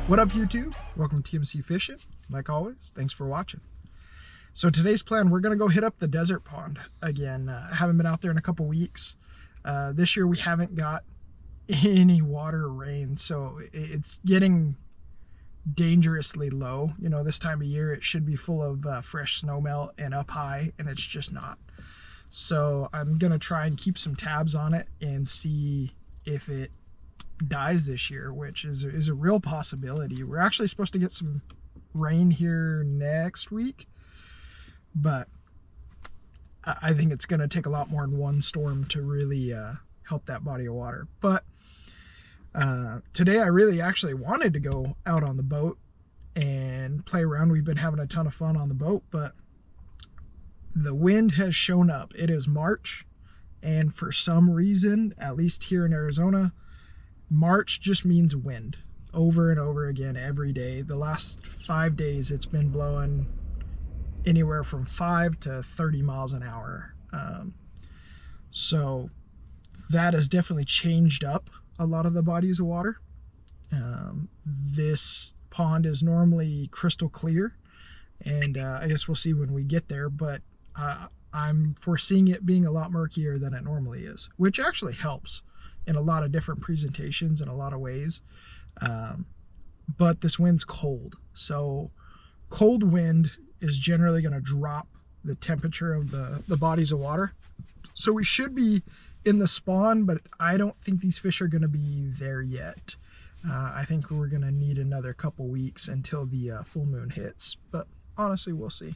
What up, YouTube? Welcome to TMC Fishing. Like always, thanks for watching. So today's plan, we're gonna go hit up the desert pond again. I haven't been out there in a couple weeks. This year we haven't got any water or rain, so it's getting dangerously low. You know, this time of year it should be full of fresh snow melt and up high, and it's just not. So I'm gonna try and keep some tabs on it and see if it dies this year, which is a real possibility. We're actually supposed to get some rain here next week, but I think it's going to take a lot more than one storm to really help that body of water. But today I really actually wanted to go out on the boat and play around. We've been having a ton of fun on the boat, but the wind has shown up. It is March, and for some reason, at least here in Arizona, March just means wind over and over again every day. The last 5 days it's been blowing anywhere from 5 to 30 miles an hour. So that has definitely changed up a lot of the bodies of water. This pond is normally crystal clear, and I guess we'll see when we get there, but I'm foreseeing it being a lot murkier than it normally is, which actually helps in a lot of different presentations in a lot of ways. But this wind's cold, so cold wind is generally going to drop the temperature of the bodies of water. So we should be in the spawn, but I don't think these fish are going to be there yet. I think we're going to need another couple weeks until the full moon hits, but honestly we'll see.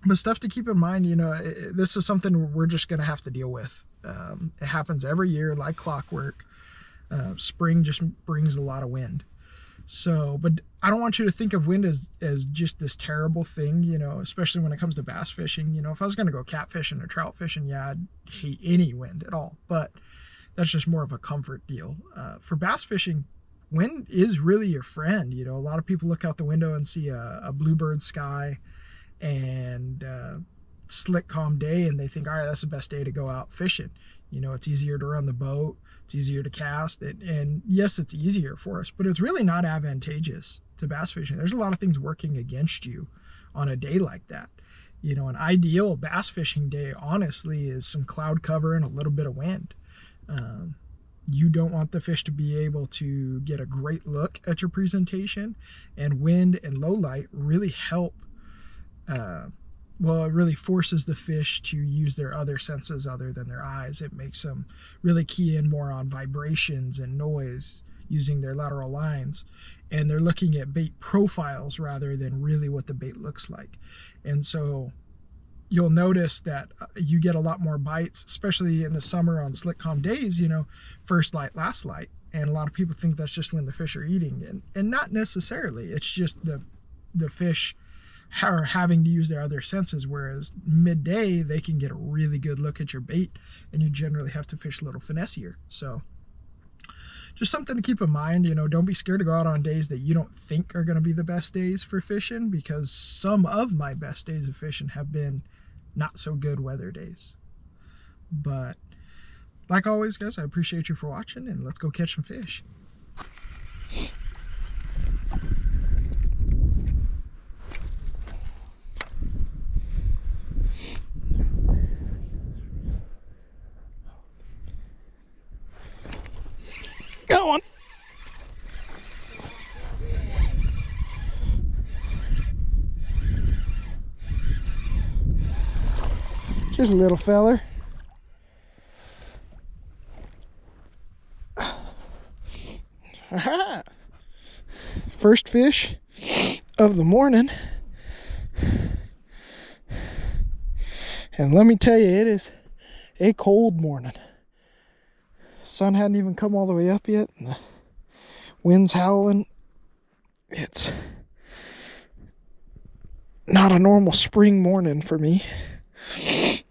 But stuff to keep in mind, you know, this is something we're just going to have to deal with. It happens every year like clockwork. Spring just brings a lot of wind. So, but I don't want you to think of wind as just this terrible thing, you know, especially when it comes to bass fishing. You know, if I was going to go catfishing or trout fishing, yeah, I'd hate any wind at all. But that's just more of a comfort deal. For bass fishing, wind is really your friend. You know, a lot of people look out the window and see a bluebird sky and slick, calm day, and they think, all right, that's the best day to go out fishing. You know, it's easier to run the boat, it's easier to cast it, and yes, it's easier for us, but it's really not advantageous to bass fishing. There's a lot of things working against you on a day like that. You know, an ideal bass fishing day, honestly, is some cloud cover and a little bit of wind. You don't want the fish to be able to get a great look at your presentation, and wind and low light really help. Well, it really forces the fish to use their other senses other than their eyes. It makes them really key in more on vibrations and noise using their lateral lines. And they're looking at bait profiles rather than really what the bait looks like. And so you'll notice that you get a lot more bites, especially in the summer on slick, calm days, you know, first light, last light. And a lot of people think that's just when the fish are eating. And not necessarily. It's just the fish are having to use their other senses, whereas midday they can get a really good look at your bait, and you generally have to fish a little finessier. So just something to keep in mind. You know, don't be scared to go out on days that you don't think are going to be the best days for fishing, because some of my best days of fishing have been not so good weather days. But like always, guys, I appreciate you for watching, and let's go catch some fish. Got one. Just a little feller. Aha! First fish of the morning. And let me tell you, it is a cold morning. Sun hadn't even come all the way up yet, and the wind's howling. It's not a normal spring morning for me. A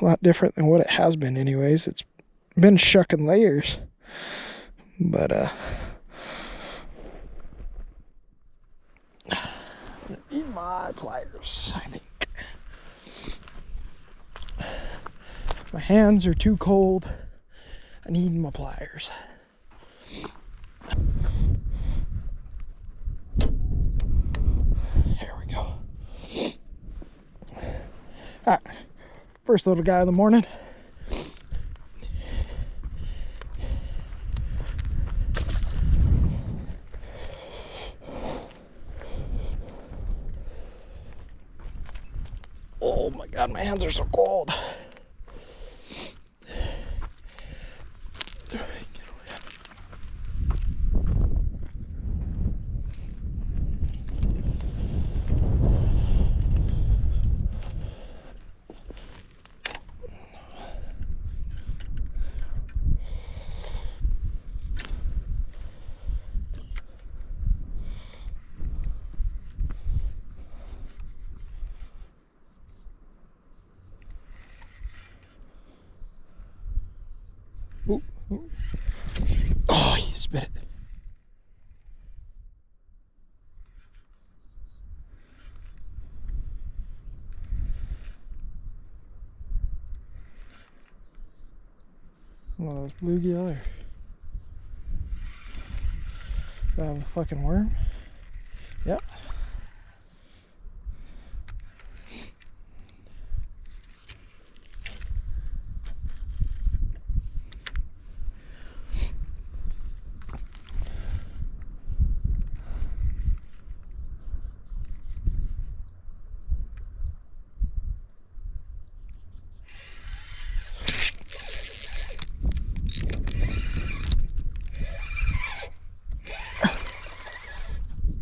lot different than what it has been anyways. It's been shucking layers, but need my pliers, I think. My hands are too cold. I need my pliers. First little guy of the morning. Oh my God, my hands are so cold. Ooh, ooh. Oh, he spit it. One of those bluegill, or do I have a fucking worm? Yep.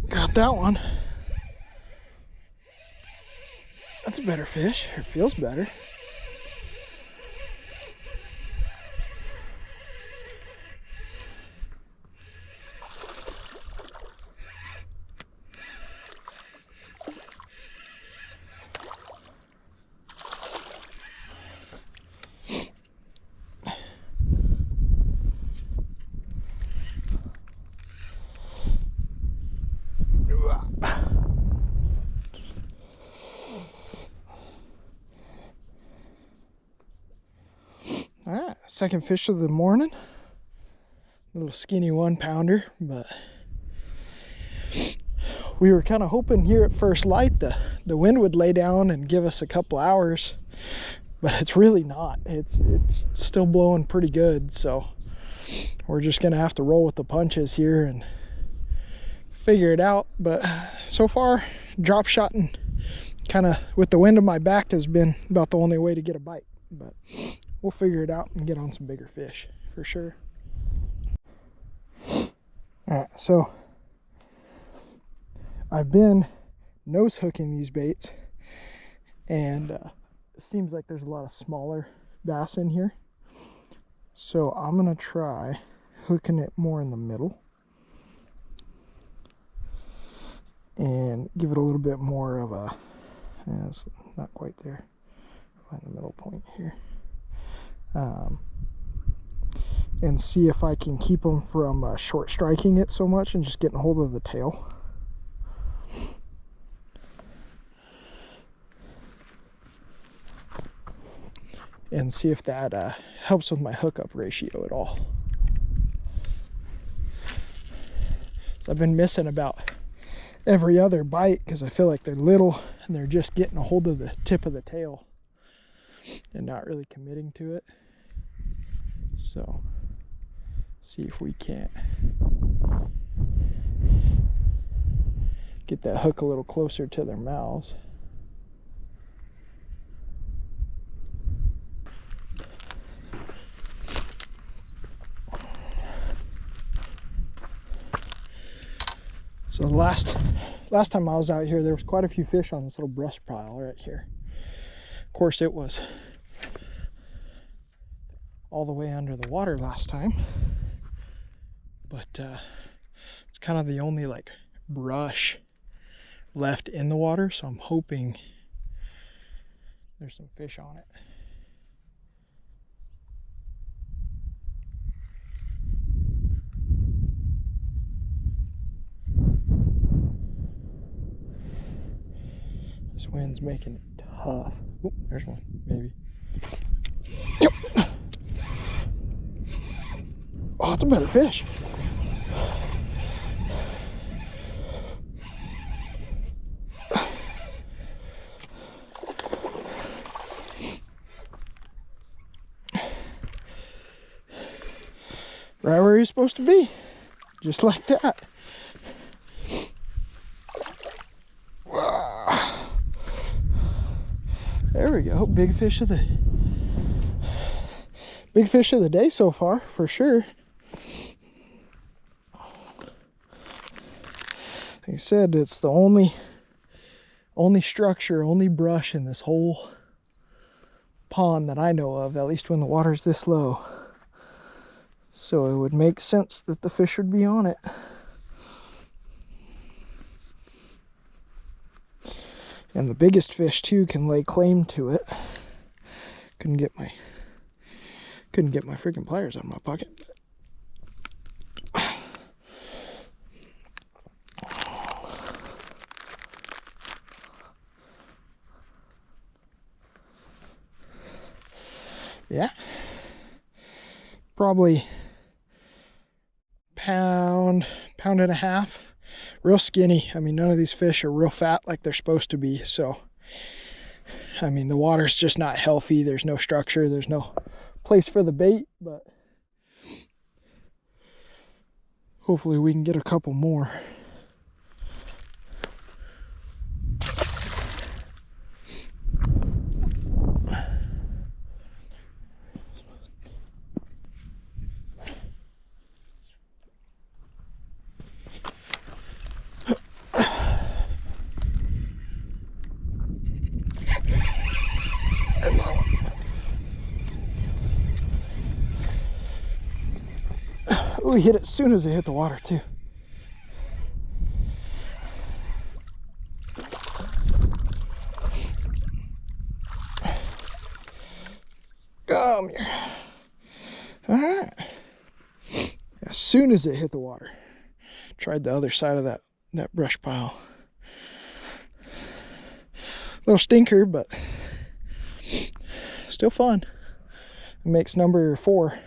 Got that one. That's a better fish. It feels better. All right, second fish of the morning. A little skinny 1-pounder, but we were kind of hoping here at first light the wind would lay down and give us a couple hours, but it's really not. It's still blowing pretty good, so we're just gonna have to roll with the punches here and figure it out. But so far, drop shotting kind of with the wind of my back has been about the only way to get a bite, but we'll figure it out and get on some bigger fish for sure. All right, so I've been nose hooking these baits, and it seems like there's a lot of smaller bass in here. So I'm gonna try hooking it more in the middle and give it a little bit more of a, it's not quite there. Find the middle point here. And see if I can keep them from short striking it so much and just getting a hold of the tail. And see if that helps with my hookup ratio at all. So I've been missing about every other bite because I feel like they're little and they're just getting a hold of the tip of the tail and not really committing to it. So see if we can't get that hook a little closer to their mouths. So the last time I was out here, there was quite a few fish on this little brush pile right here. Of course, it was all the way under the water last time, but it's kind of the only like brush left in the water, so I'm hoping there's some fish on it. This wind's making it tough. Oh, there's one, maybe. Yep. Oh, it's a better fish. Right where he's supposed to be. Just like that. Wow. There we go. Big fish of the day so far, for sure. Like I said, it's the only structure, only brush in this whole pond that I know of, at least when the water's this low. So it would make sense that the fish would be on it. And the biggest fish too can lay claim to it. Couldn't get my freaking pliers out of my pocket. Yeah, probably pound and a half. Real skinny. I mean, none of these fish are real fat like they're supposed to be. So, I mean, the water's just not healthy. There's no structure. There's no place for the bait, but hopefully we can get a couple more. Oh, he hit it as soon as it hit the water too. Come here. All right. As soon as it hit the water. Tried the other side of that brush pile. Little stinker, but still fun. It makes number 4.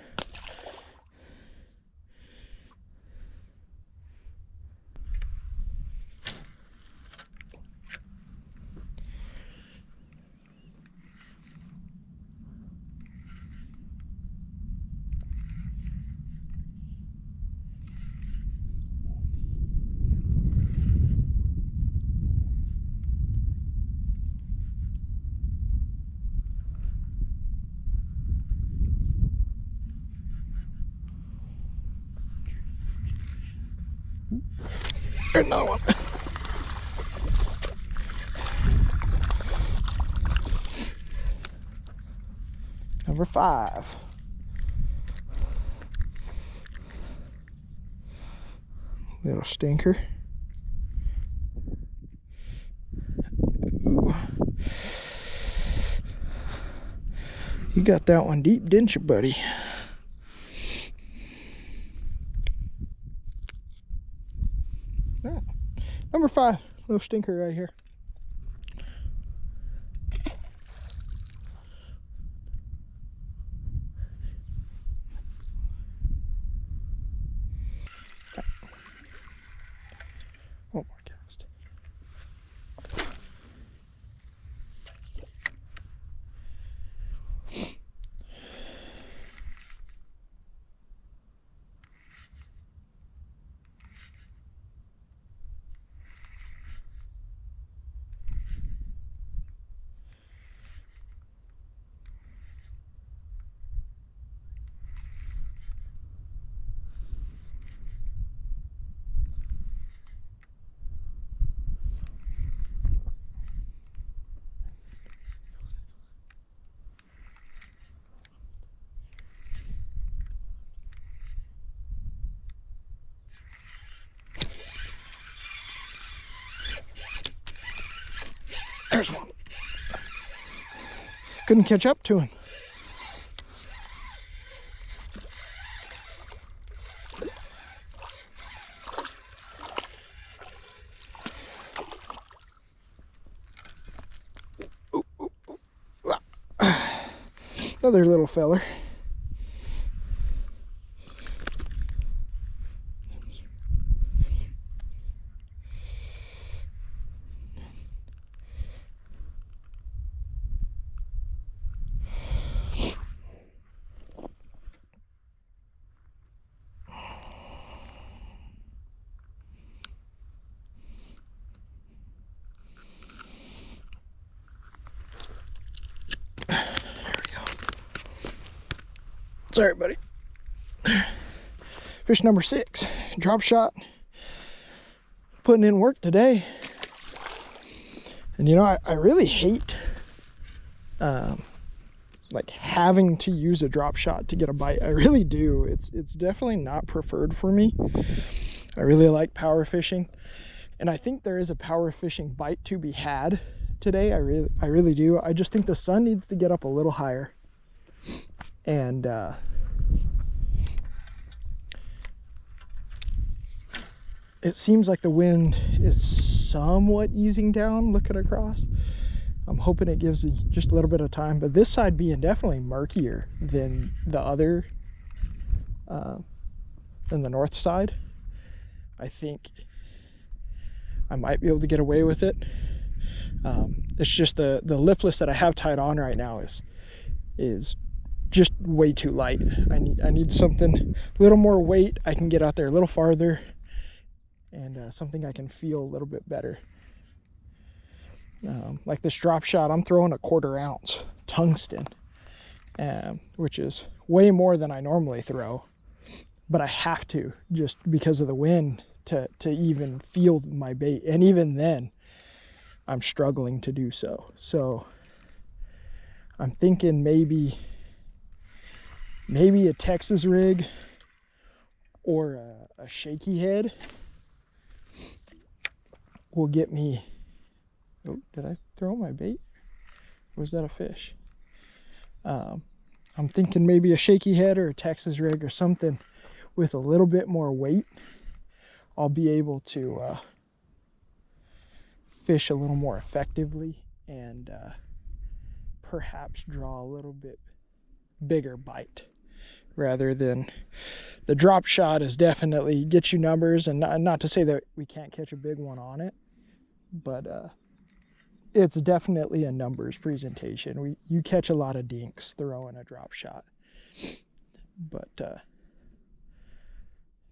There's another one. Number 5. Little stinker. Ooh. You got that one deep, didn't you, buddy? Oh, number 5, little stinker right here. One more cast. There's one. Couldn't catch up to him. Ooh, ooh, ooh. Another little feller. Sorry, buddy. Fish number 6, drop shot. Putting in work today. And you know, I really hate like having to use a drop shot to get a bite. I really do. It's definitely not preferred for me. I really like power fishing, and I think there is a power fishing bite to be had today. I really do. I just think the sun needs to get up a little higher, and it seems like the wind is somewhat easing down looking across. I'm hoping it gives you just a little bit of time, but this side being definitely murkier than the other, than the north side. I think I might be able to get away with it. It's just the lipless that I have tied on right now is just way too light. I need something a little more weight. I can get out there a little farther, and something I can feel a little bit better. Like this drop shot, I'm throwing a 1/4 ounce tungsten, which is way more than I normally throw, but I have to just because of the wind to even feel my bait, and even then I'm struggling to do so. So I'm thinking maybe a Texas rig or a shaky head will get me. Oh, did I throw my bait? Or was that a fish? I'm thinking maybe a shaky head or a Texas rig or something with a little bit more weight. I'll be able to fish a little more effectively and perhaps draw a little bit bigger bite, rather than the drop shot is definitely get you numbers, and not to say that we can't catch a big one on it, but it's definitely a numbers presentation. You catch a lot of dinks throwing a drop shot, but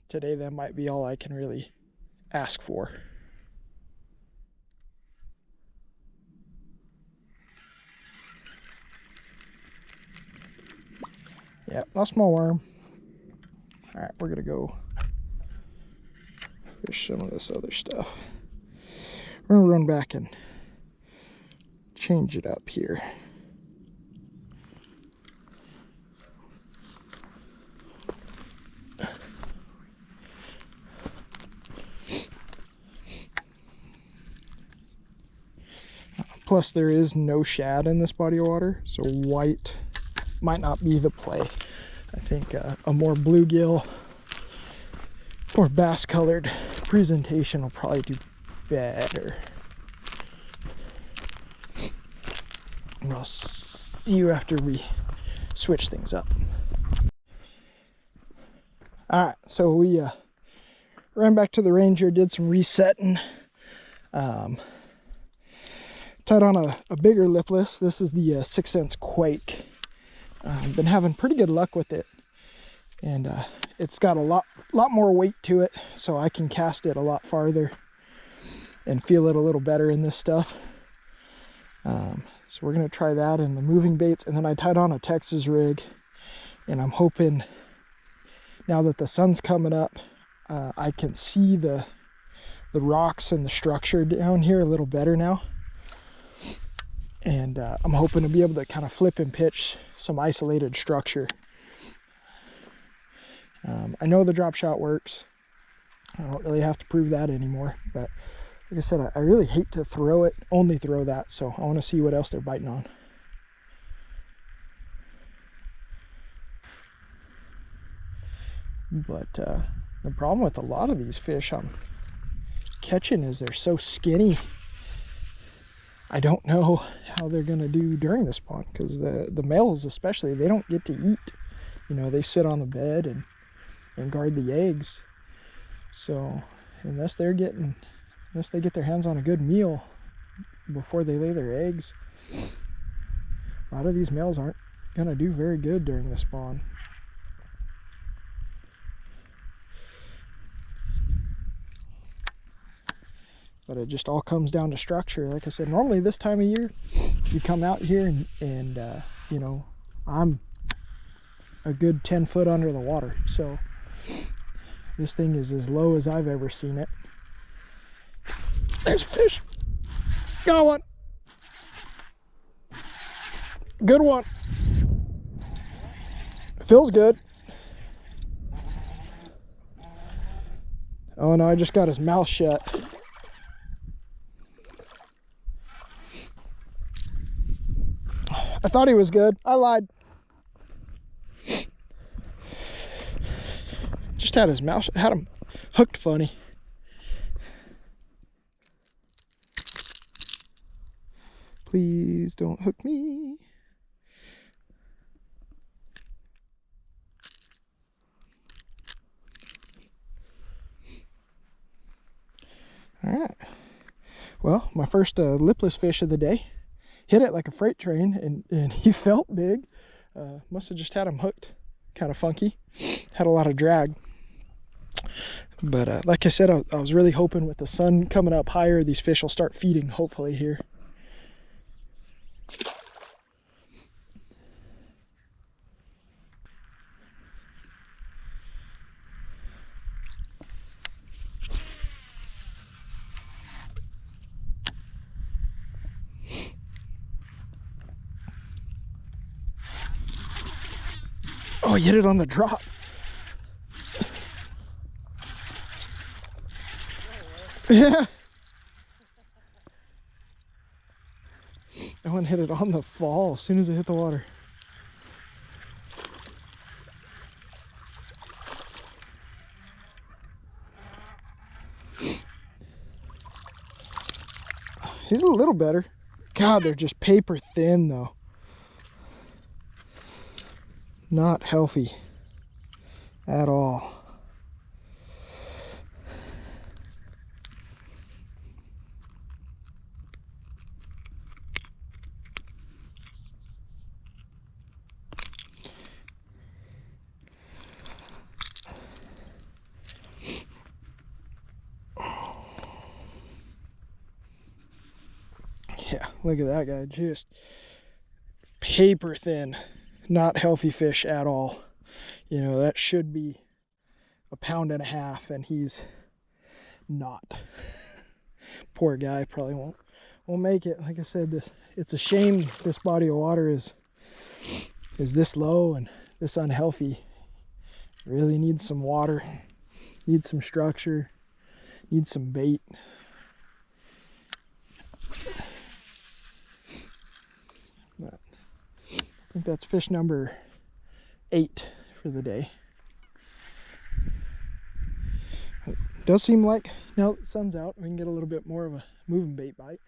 today that might be all I can really ask for. Yeah, lost my worm. All right, we're gonna go fish some of this other stuff. We're gonna run back and change it up here. Plus there is no shad in this body of water, so white might not be the play. I think a more bluegill or bass colored presentation will probably do better. And I'll see you after we switch things up. All right, so we ran back to the Ranger, did some resetting. Tied on a bigger lipless. This is the 6 cents Quake. Been having pretty good luck with it, and it's got a lot more weight to it, so I can cast it a lot farther and feel it a little better in this stuff. So we're gonna try that and the moving baits, and then I tied on a Texas rig, and I'm hoping now that the sun's coming up, I can see the rocks and the structure down here a little better now. And I'm hoping to be able to kind of flip and pitch some isolated structure. I know the drop shot works. I don't really have to prove that anymore, but like I said, I really hate to only throw that, so I want to see what else they're biting on. But the problem with a lot of these fish I'm catching is they're so skinny. I don't know how they're going to do during this pond, because the males especially, they don't get to eat. You know, they sit on the bed and guard the eggs. So unless they get their hands on a good meal before they lay their eggs, a lot of these males aren't going to do very good during this spawn. But it just all comes down to structure. Like I said, normally this time of year, you come out here and you know, I'm a good 10 foot under the water. So this thing is as low as I've ever seen it. There's a fish. Got one. Good one. Feels good. Oh no, I just got his mouth shut. I thought he was good. I lied. Just had his mouth, had him hooked funny. Please don't hook me. All right. Well, my first lipless fish of the day. Hit it like a freight train, and he felt big. Must have just had him hooked. Kind of funky. Had a lot of drag. But like I said, I was really hoping with the sun coming up higher, these fish will start feeding, hopefully, here. Oh, you hit it on the drop. Yeah. That one hit it on the fall as soon as it hit the water. He's a little better. God, they're just paper thin though. Not healthy at all. Yeah, look at that guy, just paper thin. Not healthy fish at all. You know, that should be 1.5 pounds, and he's not. Poor guy, probably won't make it. Like I said, it's a shame this body of water is this low and this unhealthy. Really needs some water, needs some structure, needs some bait. But I think that's fish number 8 for the day. It does seem like now that the sun's out, we can get a little bit more of a moving bait bite.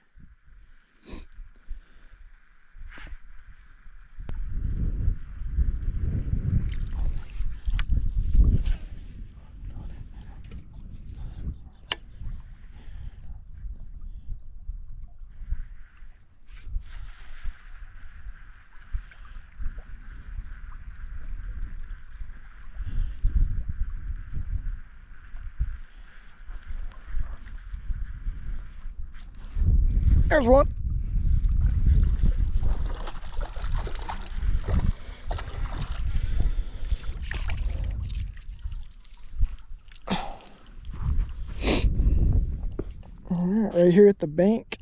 There's one. All right, right here at the bank.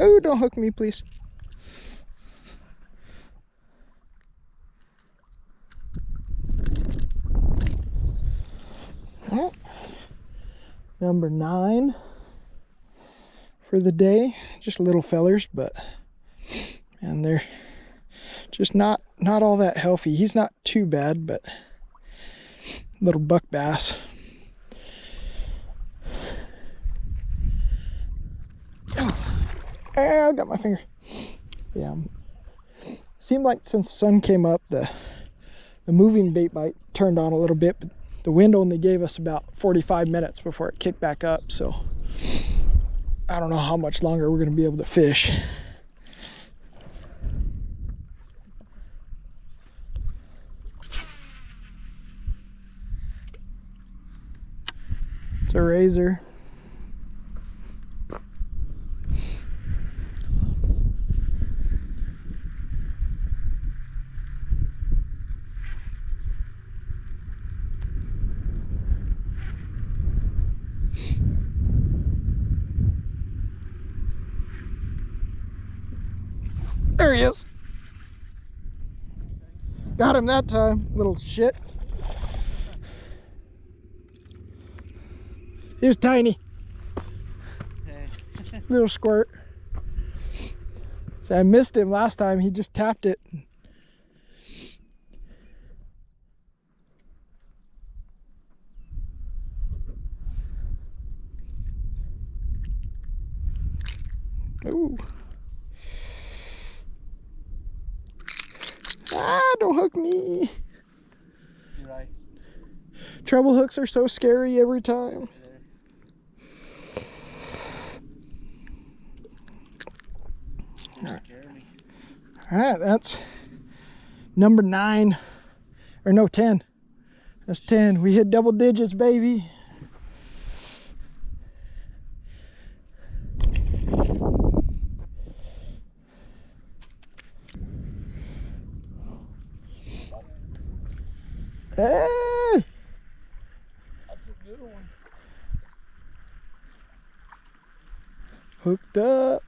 Oh, don't hook me, please. All right. Number 9. For the day, just little fellers, and they're just not all that healthy. He's not too bad, but little buck bass. Oh, I got my finger. Yeah, seemed like since the sun came up, the moving bait bite turned on a little bit, but the wind only gave us about 45 minutes before it kicked back up, so I don't know how much longer we're going to be able to fish. It's a razor. Got him that time, little shit. He was tiny. Little squirt. So I missed him last time. He just tapped it. Ooh. Ah, don't hook me. You're right. Treble hooks are so scary every time. All right, that's number 9, or no, 10. That's 10. We hit double digits, baby. Hey! That's a good one. Hooked up.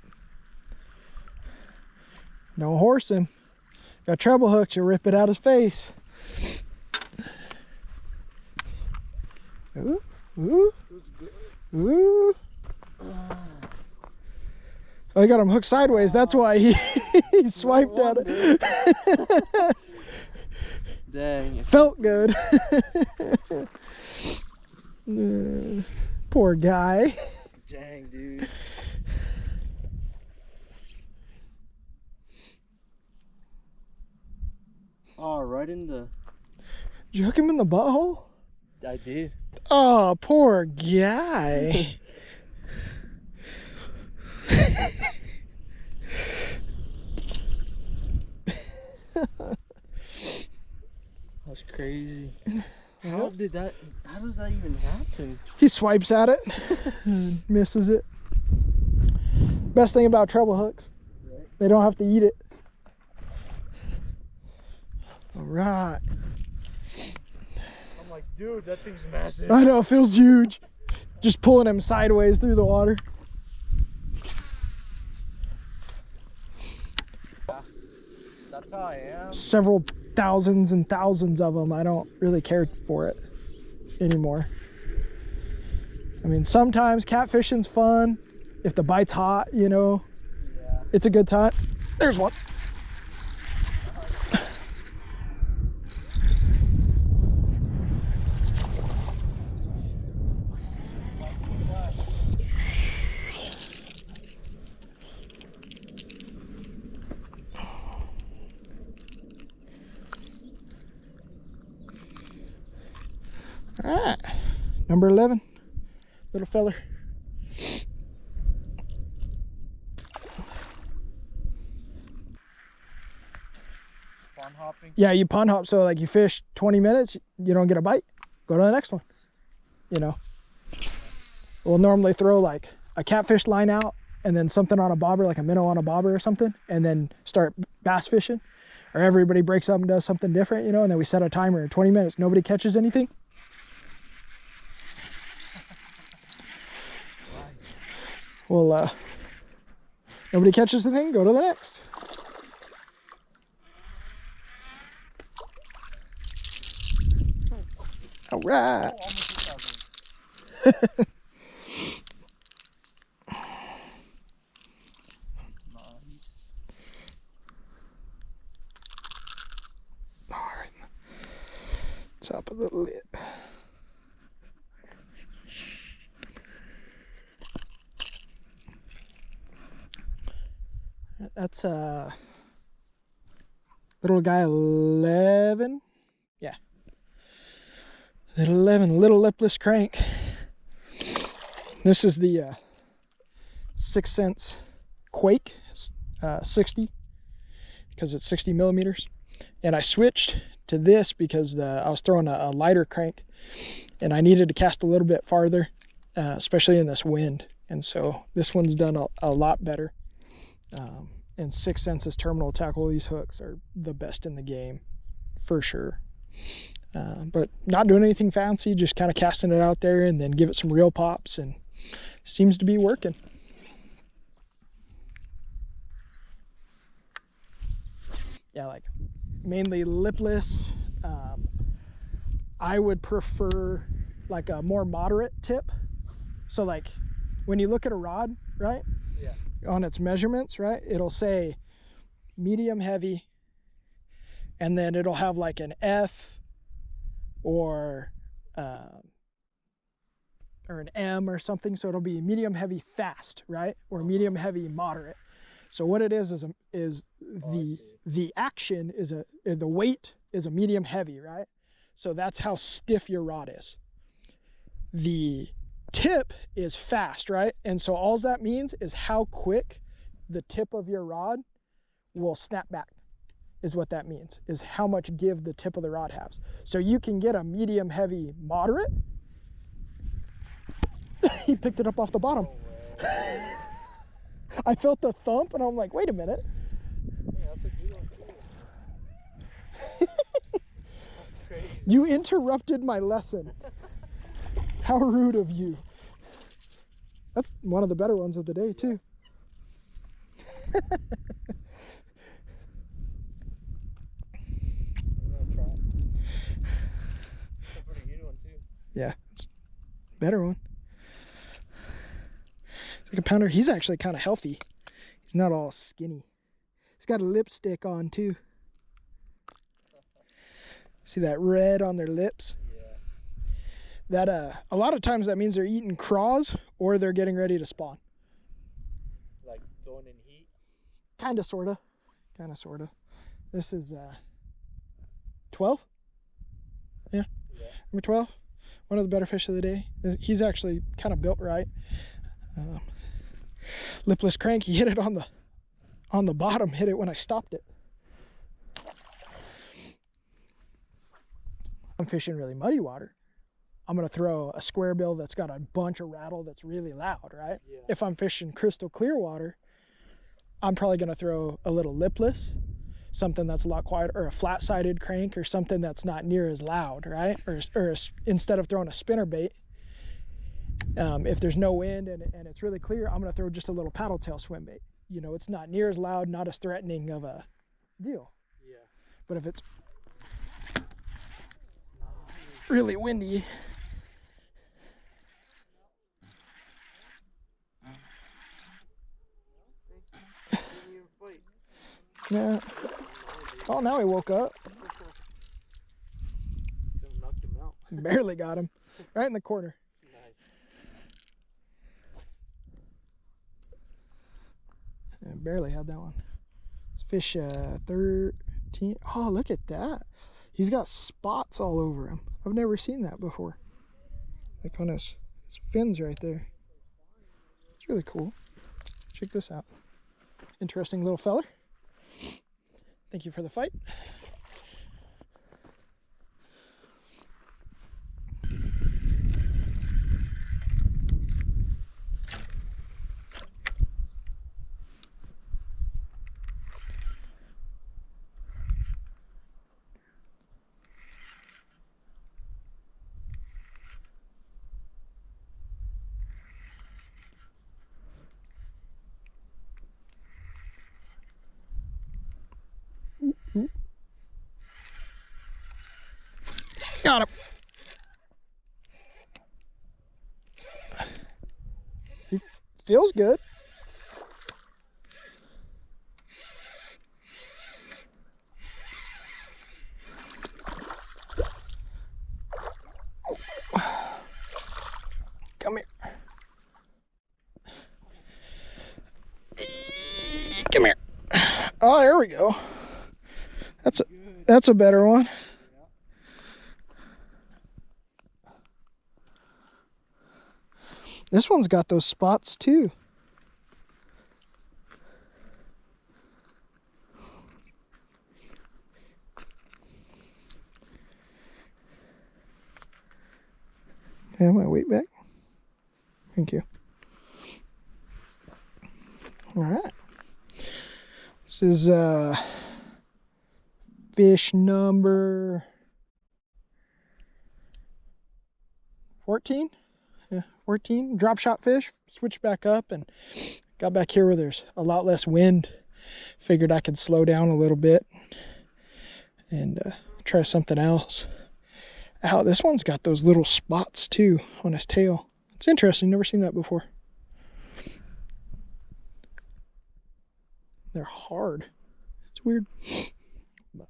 Don't horse him. Got treble hooks, you rip it out his face. Ooh, ooh, ooh. I got him hooked sideways. That's why he swiped at it. Dang. Felt good. Poor guy. Dang, dude. Oh, right in the... Did you hook him in the butthole? I did. Oh, poor guy. That's crazy. How does that even happen? He swipes at it and misses it. Best thing about treble hooks, Right. they don't have to eat it. All right. I'm like, dude, that thing's massive. I know, it feels huge. Just pulling him sideways through the water. That's how I am. Several thousands and thousands of them. I don't really care for it anymore. I mean, sometimes catfishing's fun. If the bite's hot, you know, Yeah. it's a good time. There's one. All right, number 11, little feller. Pond hopping. Yeah, you pond hop, so like you fish 20 minutes, you don't get a bite, go to the next one. You know, we'll normally throw like a catfish line out and then something on a bobber, like a minnow on a bobber or something, and then start bass fishing. Or everybody breaks up and does something different, you know, and then we set a timer in 20 minutes, nobody catches anything. Well, nobody catches the thing, go to the next. All right. All right. Top of the lip. That's little guy 11. Yeah. Little 11, little lipless crank. This is the 6 cents Quake 60 because it's 60 millimeters. And I switched to this because I was throwing a lighter crank and I needed to cast a little bit farther, especially in this wind. And so this one's done a lot better. And 6 Sense's terminal tackle, these hooks are the best in the game for sure. But not doing anything fancy, just kind of casting it out there and then give it some real pops, and seems to be working. Yeah, like mainly lipless. I would prefer like a more moderate tip. So like when you look at a rod, right? Yeah. On its measurements, right? It'll say medium heavy, and then it'll have like an F or an M or something. So it'll be medium heavy fast, right? Or medium heavy moderate. So what it is the action is the weight is a medium heavy, right? So that's how stiff your rod is. The tip is fast, right? And so all that means is how quick the tip of your rod will snap back, is what that means, is how much give the tip of the rod has. So you can get a medium heavy moderate. He picked it up off the bottom. I felt the thump and I'm like, wait a minute. Yeah, that's a good one too. That's crazy. You interrupted my lesson. How rude of you. That's one of the better ones of the day too. I'm gonna try it. That's a pretty good one too. Yeah, it's a better one. It's like a pounder. He's actually kind of healthy. He's not all skinny. He's got a lipstick on too. See that red on their lips? Yeah. That a lot of times that means they're eating craws or they're getting ready to spawn. Like going in heat? Kind of, sort of. This is 12? Yeah. Number 12. One of the better fish of the day. He's actually kind of built right. Lipless crank. He hit it on the bottom. Hit it when I stopped it. I'm fishing really muddy water. I'm gonna throw a square bill that's got a bunch of rattle that's really loud, right? Yeah. If I'm fishing crystal clear water, I'm probably gonna throw a little lipless, something that's a lot quieter, or a flat-sided crank, or something that's not near as loud, right? Or instead of throwing a spinner bait, if there's no wind and it's really clear, I'm gonna throw just a little paddle tail swim bait. You know, it's not near as loud, not as threatening of a deal. Yeah. But if it's really windy, yeah. Oh, now he woke up. Knocked him out. Barely got him. Right in the corner. Nice. Yeah, barely had that one. It's fish 13. Oh, look at that. He's got spots all over him. I've never seen that before. Like on his fins right there. It's really cool. Check this out. Interesting little feller. Thank you for the fight. Got him. He feels good. Come here. Come here. Oh, there we go. That's a better one. This one's got those spots too. Okay, my weight back. Thank you. All right. This is fish number 14. Yeah, 14. Drop shot fish. Switched back up and got back here where there's a lot less wind. Figured I could slow down a little bit and try something else. Ow, this one's got those little spots too on his tail. It's interesting, never seen that before. They're hard. It's weird. But,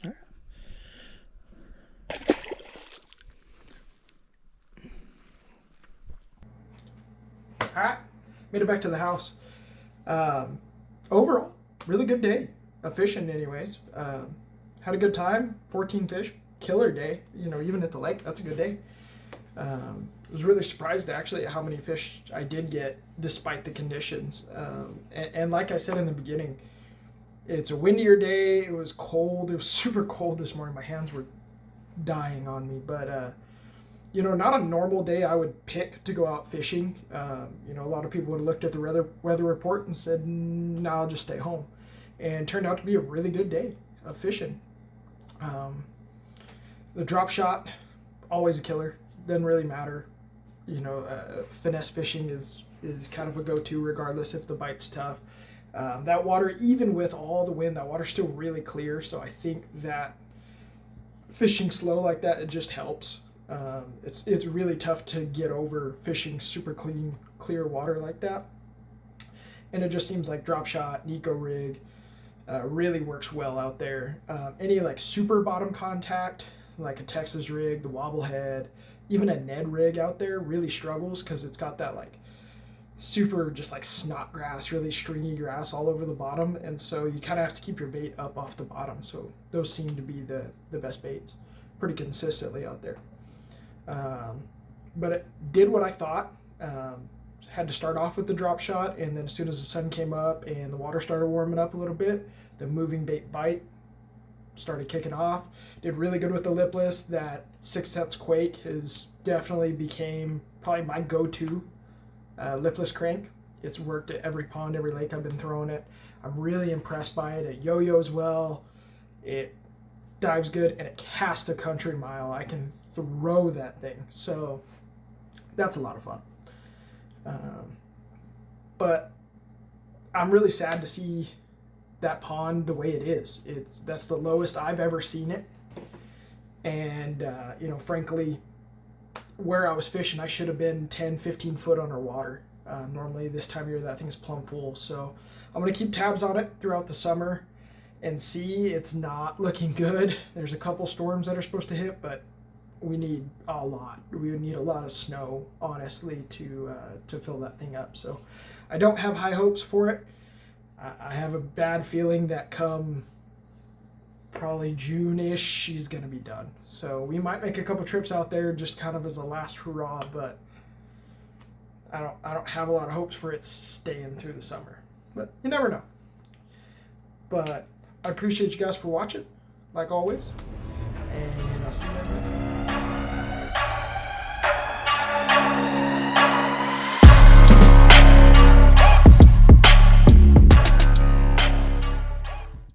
all right. All right, made it back to the house. Overall, really good day of fishing anyways. Had a good time, 14 fish, killer day. You know, even at the lake, that's a good day. Was really surprised actually at how many fish I did get despite the conditions. And like I said in the beginning, it's a windier day. It was cold. It was super cold this morning. My hands were dying on me. But, you know, not a normal day I would pick to go out fishing. You know, a lot of people would have looked at the weather report and said, no, I'll just stay home. And it turned out to be a really good day of fishing. The drop shot, always a killer. Doesn't really matter. You know, finesse fishing is kind of a go-to regardless if the bite's tough. That water, even with all the wind, that water's still really clear. So I think that fishing slow like that, it just helps. It's really tough to get over fishing super clean, clear water like that. And it just seems like drop shot, Nico rig, really works well out there. Any like super bottom contact, like a Texas rig, the wobblehead, even a Ned rig out there really struggles because it's got that like super just like snot grass, really stringy grass all over the bottom. And so you kind of have to keep your bait up off the bottom. So those seem to be the best baits pretty consistently out there. But it did what I thought. Had to start off with the drop shot, and then as soon as the sun came up and the water started warming up a little bit, the moving bait bite started kicking off. Did really good with the lipless. That 6/10 Quake has definitely became probably my go-to lipless crank. It's worked at every pond, every lake I've been throwing it. I'm really impressed by it. It yo-yos well. It dives good, and it casts a country mile. I can throw that thing. So that's a lot of fun. But I'm really sad to see that pond the way it is. That's the lowest I've ever seen it. And, you know, frankly, where I was fishing, I should have been 10, 15 foot underwater. Normally this time of year, that thing's plumb full. So I'm going to keep tabs on it throughout the summer and see. It's not looking good. There's a couple storms that are supposed to hit, but we need a lot. We would need a lot of snow, honestly, to fill that thing up. So I don't have high hopes for it. I have a bad feeling that come probably June-ish, she's going to be done. So we might make a couple trips out there just kind of as a last hurrah, but I don't have a lot of hopes for it staying through the summer. But you never know. But I appreciate you guys for watching, like always. And I'll see you guys next time.